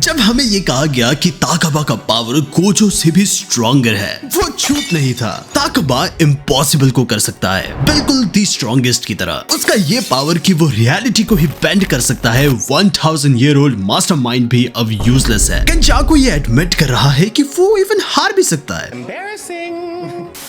जब हमें ये कहा गया कि ताकबा का पावर गोजो से भी स्ट्रॉन्गर है, वो झूठ नहीं था। ताकबा इम्पॉसिबल को कर सकता है, बिल्कुल दी स्ट्रॉन्गेस्ट की तरह। उसका ये पावर कि वो रियलिटी को ही बेंड कर सकता है। 1000 ईयर ओल्ड मास्टरमाइंड भी अब यूजलेस है। केंजाकू ये एडमिट कर रहा है कि वो इवन हार भी सकता है।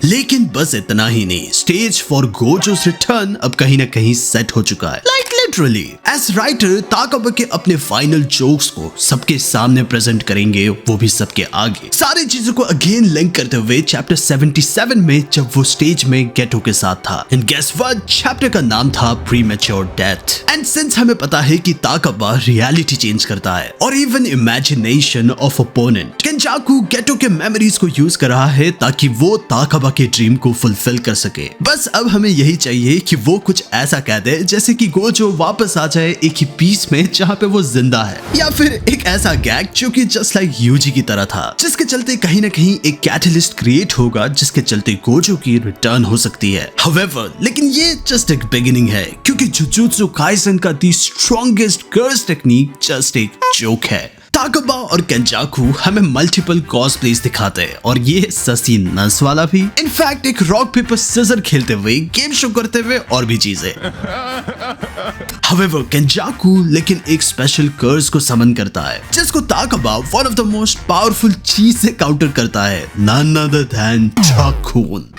लेकिन बस इतना ही नहीं, स्टेज फॉर गोजोस रिटर्न अब कहीं ना कहीं सेट हो चुका है। लाइक लिटरली एज राइटर ताकबा के अपने फाइनल जोक्स को सबके सामने प्रेजेंट करेंगे, वो भी सबके आगे। सारी चीजों को अगेन लिंक करते हुए चैप्टर 77 में जब वो स्टेज में गेटो के साथ था। एंड गेस व्हाट, चैप्टर का नाम था प्रीमैच्योर डेथ। एंड सिंस हमें पता है कि ताकबा रियलिटी चेंज करता है और इवन इमेजिनेशन ऑफ ओपोनेंट, केंजाकू गेटो के मेमोरीज को यूज कर रहा है ताकि वो ताकबा के ड्रीम को फुलफिल कर सके। बस अब हमें यही चाहिए कि वो कुछ ऐसा कह दे जैसे कि गोजो वापस आ जाए एक ही पीस में जहाँ पे वो जिंदा है, या फिर एक ऐसा गैग जो कि जस्ट लाइक यूजी की तरह था, जिसके चलते कहीं ना कहीं एक कैटलिस्ट क्रिएट होगा जिसके चलते गोजो की रिटर्न हो सकती है। However, लेकिन ये जस्ट एक बिगिनिंग है, क्योंकि जुजुत्सु काइसेन का दी स्ट्रॉन्गेस्ट कर्स टेक्निक जस्ट एक जोक है। ताकबा और केंजाकू हमें मल्टीपल कॉस्प्लेस दिखाते हैं, और ये ससी नस वाला भी। इनफैक्ट एक रॉक पेपर सिजर खेलते हुए, गेम शो करते हुए और भी चीजें। However, केंजाकू लेकिन एक स्पेशल कर्स को समन करता है, जिसको Takaba one of the most powerful चीज से काउंटर करता है, none other than टाकून।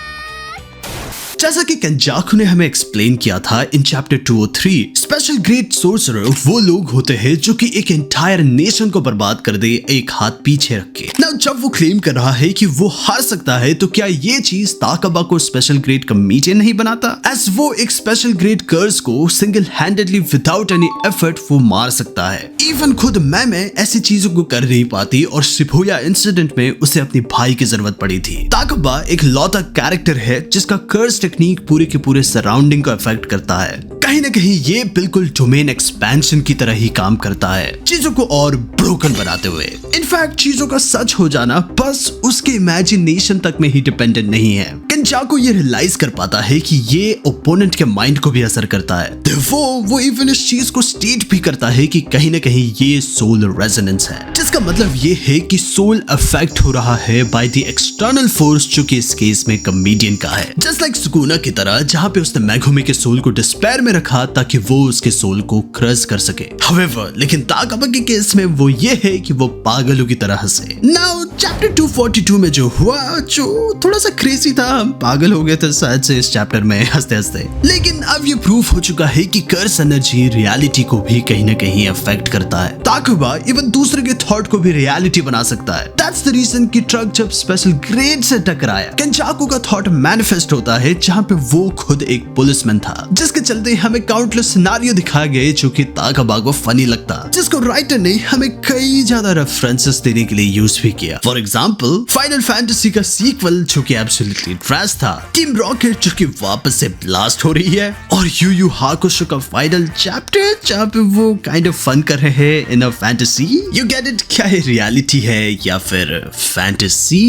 जैसा कि केंजाकू ने हमें एक्सप्लेन किया था in chapter 203, special great sorcerer वो लोग होते हैं जो कि एक एंटायर नेशन को बर्बाद कर दे एक हाथ पीछे रख के। नाउ जब वो क्लेम कर रहा है कि वो हार सकता है, तो क्या ये चीज ताकबा को स्पेशल ग्रेट कमेडियन नहीं बनाता? एज वो एक स्पेशल ग्रेट कर्स को single handedly without any effort वो मार सकता है। इवन खुद मैं ऐसी चीजों को कर नहीं पाती, और शिबुया इंसिडेंट में उसे अपने भाई की जरूरत पड़ी थी। ताकबा एक लौता कैरेक्टर है जिसका कर्स टेक्निक पूरे के पूरे सराउंडिंग को अफेक्ट करता है। कहीं ना कहीं ये बिल्कुल डोमेन एक्सपेंशन की तरह ही काम करता है, चीजों को और ब्रोकन बनाते हुए। इनफैक्ट चीजों का सच हो जाना बस उसके इमेजिनेशन तक में ही डिपेंडेंट नहीं है। केंजाकू ये रियलाइज कर पाता है कि ये ओपोनेंट के माइंड को भी असर करता है। वो इवन इस चीज को स्टेट भी करता है कि कहीं ना कहीं ये सोल रेजोनेंस है, जिसका मतलब ये है कि सोल अफेक्ट हो रहा है बाय द एक्सटर्नल फोर्स, जो कि इस केस में कमेडियन का है। जस्ट लाइक सुकुना की तरह, जहाँ पे उसने मेगुमी के सोल को डिस्पेयर में रखा ताकि वो उसके सोल को क्रश कर सके। However, लेकिन ताकबा के केस में वो ये है कि वो पागलों की तरह हंसे। नाउ चैप्टर 242 में जो हुआ, जो थोड़ा सा क्रेजी था, हम पागल हो गए थे शायद से इस चैप्टर में हंसते हंसते। लेकिन अब ये प्रूफ हो चुका है कि कर्स एनर्जी रियलिटी को भी कहीं ना कहीं अफेक्ट करता है। ताकबा इवन दूसरे के थॉट को भी रियलिटी बना सकता है। दैट्स द रीजन कि ट्रक जब स्पेशल ग्रेड से टकराया, केंजाकू का थॉट मैनिफेस्ट होता है जहाँ पे वो खुद एक पुलिसमैन था, जिसके चलते हमें काउंटलेस सिनारियो दिखाए गए जो कि ताकबा को फनी लगता, जिसको राइटर ने हमें कई ज्यादा रेफरेंसेस देने के लिए यूज भी किया। फॉर एग्जांपल, फाइनल फैंटेसी का सीक्वल जो कि एब्सोल्युटली ट्रैश था, टीम रॉकेट जो कि वापस से ब्लास्ट हो रही है, और यू यू हाकुशो का फाइनल चैप्टर जहाँ पे वो काइंड ऑफ फन कर रहे हैं in a fantasy. You get it? क्या है, रियलिटी है या फिर फैंटेसी?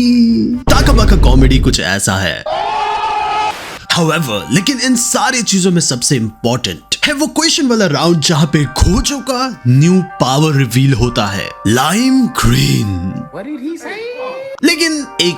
ताकबा का कॉमेडी कुछ ऐसा है। However, लेकिन इन सारी चीजों में सबसे इंपॉर्टेंट है वो क्वेश्चन वाला राउंड जहाँ पे गोजो का न्यू पावर रिवील होता है, लाइम ग्रीन। लेकिन एक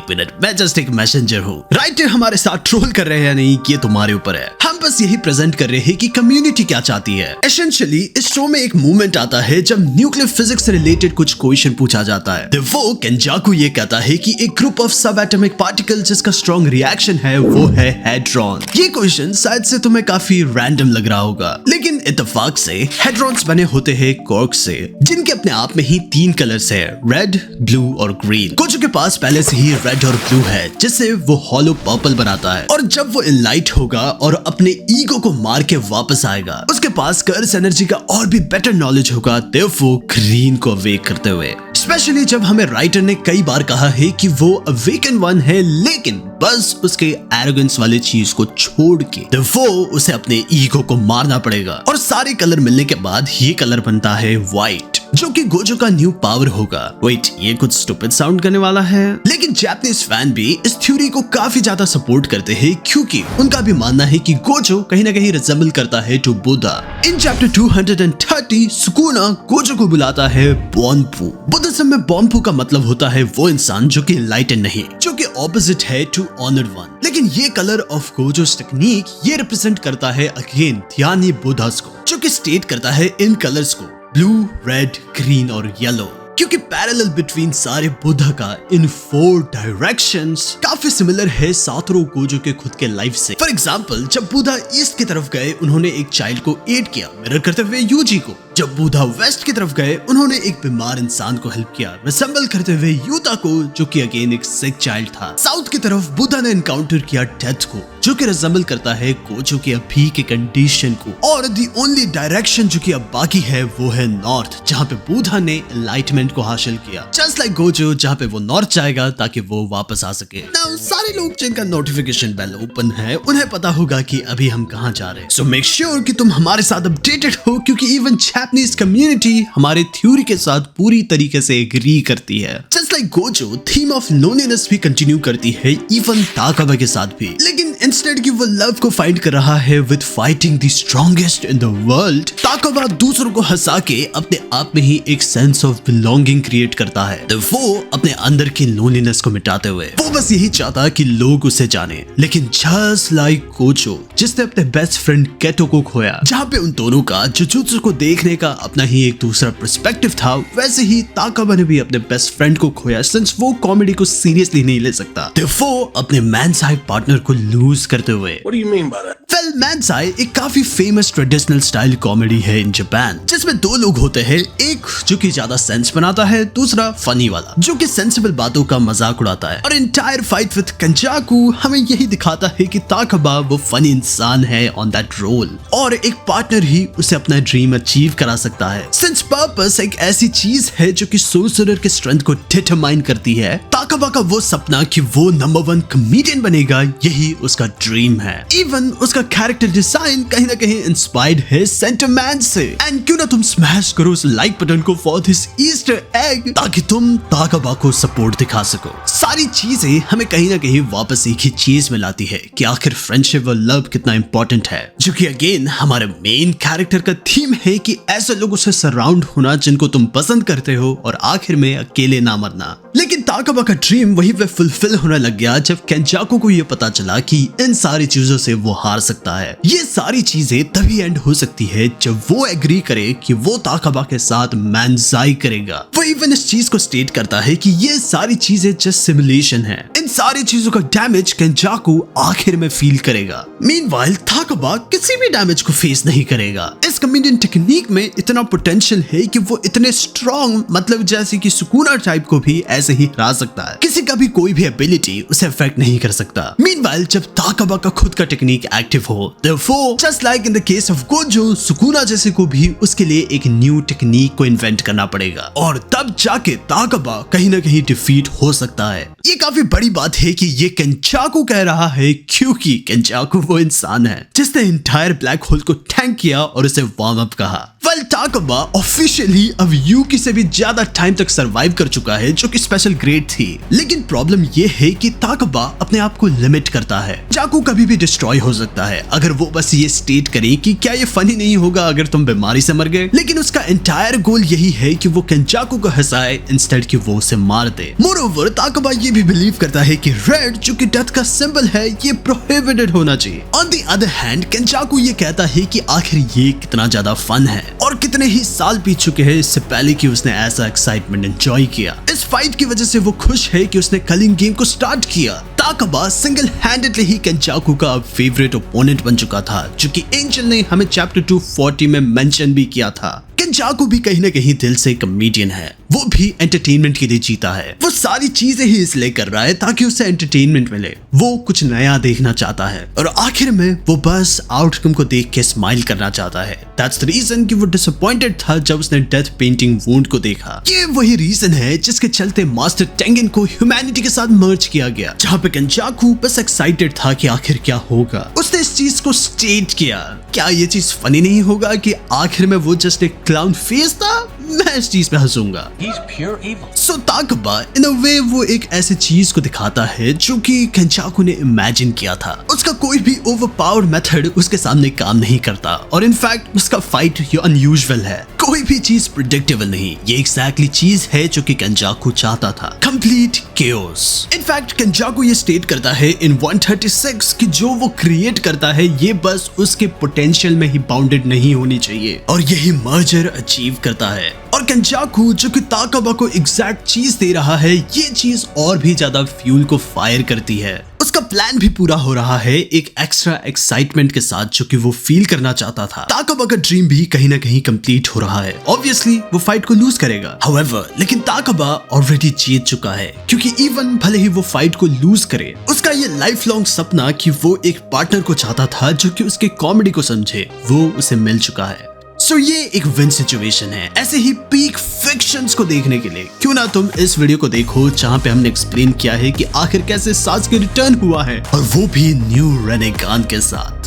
मिनट, मैं जस्ट एक मैसेंजर हूँ। राइटर हमारे साथ ट्रोल कर रहे हैं नहीं, ये तुम्हारे ऊपर है। हम बस यही प्रेजेंट कर रहे हैं कि कम्युनिटी क्या चाहती है। एसेंशियली इस शो में एक मूवमेंट आता है जब न्यूक्लियर फिजिक्स से रिलेटेड कुछ क्वेश्चन पूछा जाता है। वो केंजाकू ये कहता है कि एक ग्रुप ऑफ सब एटॉमिक पार्टिकल जिसका स्ट्रॉन्ग रिएक्शन है वो है हेड्रॉन। ये क्वेश्चन शायद से तुम्हें काफी रैंडम लग रहा होगा, लेकिन इत्तेफाक से हेड्रॉन्स बने होते हैं कॉर्क से, जिनके अपने आप में ही 3 कलर्स है, रेड, ब्लू और ग्रीन। गोजो के पास पहले से ही रेड और ब्लू है, जिससे वो हॉलो पर्पल बनाता है, और जब वो इनलाइट होगा और अपने ईगो को मार के वापस आएगा, उसके पास कर्स एनर्जी का और भी बेटर नॉलेज होगा, वो ग्रीन को अवेक करते हुए। स्पेशली जब हमें राइटर ने कई बार कहा है कि वो अवेकन वन है, लेकिन बस उसके एरोगेंस वाले चीज को छोड़ के वो उसे अपने ईगो को मारना पड़ेगा, और सारे कलर मिलने के बाद ये कलर बनता है व्हाइट। जो कि गोजो का न्यू पावर होगा। वेट, ये कुछ स्टूपिड साउंड करने वाला है, लेकिन जापानीज फैन भी इस थ्योरी को काफी ज्यादा सपोर्ट करते हैं क्योंकि उनका भी मानना है कि गोजो कहीं ना कहीं रिजेंबल करता है to Buddha. In chapter 230 Sukuna Gojo को बुलाता है बोनपू। बुद्धिज्म में बोनपू का मतलब होता है वो इंसान जो कि एनलाइटेंड नहीं, जो कि ऑपोजिट है टू ऑनर्ड वन। लेकिन ये कलर ऑफ गोजोस टेक्निक ये रिप्रेजेंट करता है अगेन ध्यानी बुद्धास को, जो कि स्टेट करता है इन कलर्स को ब्लू, रेड, ग्रीन और येलो, क्योंकि पैरेलल बिटवीन सारे बुद्धा का इन 4 डायरेक्शंस काफी सिमिलर है सातोरू गोजो के खुद के लाइफ से। फॉर एग्जांपल, जब बुद्धा ईस्ट की तरफ गए उन्होंने एक चाइल्ड को एड किया मिरर करते हुए यूजी को। जब बुद्धा वेस्ट की तरफ गए उन्होंने एक बीमार इंसान को हेल्प किया रिसेंबल करते हुए यूता को, जो कि अगेन एक सिक चाइल्ड था। साउथ की तरफ बुद्धा ने एनकाउंटर किया डेथ को, जो कि रिसेंबल करता है गोजो के अभी के कंडीशन को। और द ओनली डायरेक्शन जो कि अब बाकी है वो है नॉर्थ, जहाँ पे बुद्धा ने एनलाइटमेंट को हासिल किया। जस्ट लाइक गोजो, जहाँ पे वो नॉर्थ जाएगा ताकि वो वापस आ सके। नाउ सारे लोग जिनका नोटिफिकेशन बेल ओपन है उन्हें पता होगा कि अभी हम कहाँ जा रहे हैं। सो मेक श्योर कि तुम हमारे साथ अपडेटेड हो, क्योंकि इवन जापानीज कम्युनिटी हमारे थ्योरी के साथ पूरी तरीके से एग्री करती है। Just like Gojo theme of loneliness भी कंटिन्यू करती है इवन ताकाबा के साथ भी, लेकिन इंस्टेड कि वो लव को फाइंड कर रहा है with fighting the strongest in the world, Takaba दूसरों को हंसा के अपने आप में ही एक सेंस ऑफ बिलोंगिंग क्रिएट करता है। तो वो अपने अंदर की लोनलीनेस को मिटाते हुए वो बस यही चाहता कि लोग उसे जाने। लेकिन जस्ट लाइक गोजो जिसने अपने बेस्ट फ्रेंड केटो को खोया, जहाँ पे उन दोनों का जुजुत्सु को देखने का अपना ही एक दूसरा पर्सपेक्टिव था, वैसे ही ताकाबा ने भी अपने बेस्ट फ्रेंड को खोया सिंस वो कॉमेडी को सीरियसली नहीं ले सकता। तो वो अपने मैनसाई पार्टनर को लूज करते हुए। What do you mean by that? Well, manzai एक काफी फेमस ट्रेडिशनल स्टाइल कॉमेडी है इन जापान, जिसमें 2 लोग होते हैं, एक जो कि ज्यादा सेंस बनाता है, दूसरा फनी वाला जो कि सेंसिबल बातों का मजाक उड़ाता है। और एंटायर फाइट विद कंजाकू हमें यही दिखाता है कि ताकाबा वो फनी इंसान है ऑन दैट रोल, और एक पार्टनर ही उसे अपना ड्रीम अचीव करा सकता है। सिंस पर्पस एक ऐसी चीज है जो कि सोर्सरर के स्ट्रेंथ को डिटरमाइन करती है, ताकाबा का वो सपना कि वो नंबर 1 कॉमेडियन बनेगा, यही उसका ड्रीम है। इवन उसका कैरेक्टर डिजाइन कहीं ना कहीं इंस्पायर्ड है सेंटरमैन से। एंड क्यों ना तुम स्मैश करो उस लाइक बटन को फॉर दिस ईस्टर एग, ताकि तुम ताकाबा को सपोर्ट दिखा सको। सारी चीजें हमें कहीं ना कहीं वापस एक ही चीज में लाती है कि आखिर फ्रेंडशिप और लव कितना इंपॉर्टेंट है, जो कि अगेन हमारे मेन कैरेक्टर का थीम है कि ऐसे लोगों से सराउंड होना जिनको तुम पसंद करते हो और आखिर में अकेले ना मरना। लेकिन ताकाबा का ड्रीम वहीं पे फुलफिल होने लग गया जब केंजाकू को ये पता चला कि इन सारी चीजों से वो हार सकता है। ये सारी चीजें तभी एंड हो सकती है जब वो एग्री करे कि वो ताकाबा के साथ मैनसाई करेगा। वो इवन इस चीज को स्टेट करता है कि ये सारी चीजें जस्ट सिमुलेशन है। इन सारी चीजों का डैमेज केंजाकू आखिर में फील करेगा। मीनवाइल ताकाबा किसी भी डैमेज को फेस नहीं करेगा। इस कॉमेडियन टेक्निक में इतना पोटेंशियल है कि वो इतने स्ट्रॉन्ग, मतलब जैसे कि सुकुना टाइप को भी ऐसे ही हरा सकता है। किसी का भी कोई भी एबिलिटी उसे अफेक्ट नहीं कर सकता। मीनवाइल जब ताकाबा का खुद का टेक्निक एक्टिव हो, therefore, just like in the case of Gojo, Sukuna जैसे को भी उसके लिए एक न्यू टेक्निक को इन्वेंट करना पड़ेगा, और तब जाके ताकाबा कहीं ना कहीं डिफीट हो सकता है। ये काफी बड़ी बात है कि ये केंचाकू कह रहा है, क्योंकि केंचाकू वो इंसान है जिसने इंटायर ब्लैक होल को टैंक किया और उसे वार्म अप कहा। वेल, ताकाबा ऑफिशियली अब यूकी से भी ज्यादा टाइम तक सरवाइव कर चुका है, जो कि स्पेशल ग्रेड थी। लेकिन प्रॉब्लम ये है कि ताकाबा अपने आप को लिमिट करता है। जाकू कभी भी डिस्ट्रॉय हो सकता है अगर वो बस ये स्टेट करे कि क्या ये फनी नहीं होगा अगर तुम बीमारी से मर गए। लेकिन उसका एंटायर गोल यही है कि वो केंचाकू को हंसाए इंस्टेड कि वो उसे मार दे। मोरओवर, ताकाबा ये भी बिलीव करता है कि रेड जो कि डेथ का सिंबल है, ये प्रोहिबिटेड होना चाहिए। ऑन द अदर हैंड, केंचाकू ये कहता है कि आखिर ये कितना ज्यादा फन है और कितने ही साल बीत चुके हैं इससे पहले कि उसने ऐसा एक्साइटमेंट एंजॉय किया। इस फाइट की वजह से वो खुश है कि उसने कलिंग गेम को स्टार्ट किया। ताकाबा सिंगल हैंडेडली ही केंचाकू का फेवरेट ओपोनेंट बन चुका था, जो कि एंजल ने हमें चैप्टर 240 में मेंशन भी किया था। केंचाकू भी कहीं ना कहीं दिल से कॉमेडियन है, वो भी एंटरटेनमेंट के लिए जीता है। वो सारी चीजें ही इसलिए कर रहा है ताकि उसे एंटरटेनमेंट मिले। वो कुछ नया देखना चाहता है और आखिर में वो बस आउटकम को देख के स्माइल करना चाहता है। दैट्स द रीजन कि वो डिसअपॉइंटेड था जब उसने डेथ पेंटिंग वुंड को देखा। ये वही रीजन है जिसके चलते मास्टर टेंगन को ह्यूमैनिटी के साथ मर्ज किया गया, जहाँ पे केंचाकू बस एक्साइटेड था कि आखिर क्या होगा। उसने इस चीज को स्टेट किया। क्या ये चीज फनी नहीं होगा कि आखिर में वो जस्ट एक क्लाउन फेस था? मैं इस चीज पे हंसूंगा। He's pure evil. सो ताकबा इन अ वे वो एक ऐसी चीज को दिखाता है जो कि केंचाकू ने इमेजिन किया था। उसका कोई भी ओवरपावर्ड मेथड उसके सामने काम नहीं करता और इनफैक्ट उसका फाइट ये अनयूजुअल है। कोई भी चीज प्रिडिक्टेबल नहीं। ये एग्जैक्टली चीज है जो कि केंचाकू चाहता था, कंप्लीट केओस। इनफैक्ट केंचाकू ये स्टेट करता है इन 136 कि जो वो क्रिएट करता है ये बस उसके पोटेंशियल में ही बाउंडेड नहीं होनी चाहिए और यही मर्जर अचीव करता है। और केंचाकू जो कि ताकबा को एग्जैक्ट चीज दे रहा है, ये चीज और भी ज्यादा फ्यूल को फायर करती है। उसका प्लान भी पूरा हो रहा है एक एक्स्ट्रा एक्साइटमेंट के साथ जो कि वो फील करना चाहता था। ताकबा का ड्रीम भी कहीं ना कहीं कंप्लीट हो रहा है। ऑब्वियसली वो फाइट को लूज करेगा, हाउएवर लेकिन ताकबा ऑलरेडी जीत चुका है क्योंकि इवन भले ही वो फाइट को लूज करे, उसका ये लाइफ लॉन्ग सपना कि वो एक पार्टनर को चाहता था जो कि उसके कॉमेडी को समझे, वो उसे मिल चुका है। सो ये एक विन सिचुएशन है। ऐसे ही पीक फिक्शंस को देखने के लिए क्यों ना तुम इस वीडियो को देखो जहां पे हमने एक्सप्लेन किया है कि आखिर कैसे सास्के रिटर्न हुआ है और वो भी न्यू रेनेगान के साथ।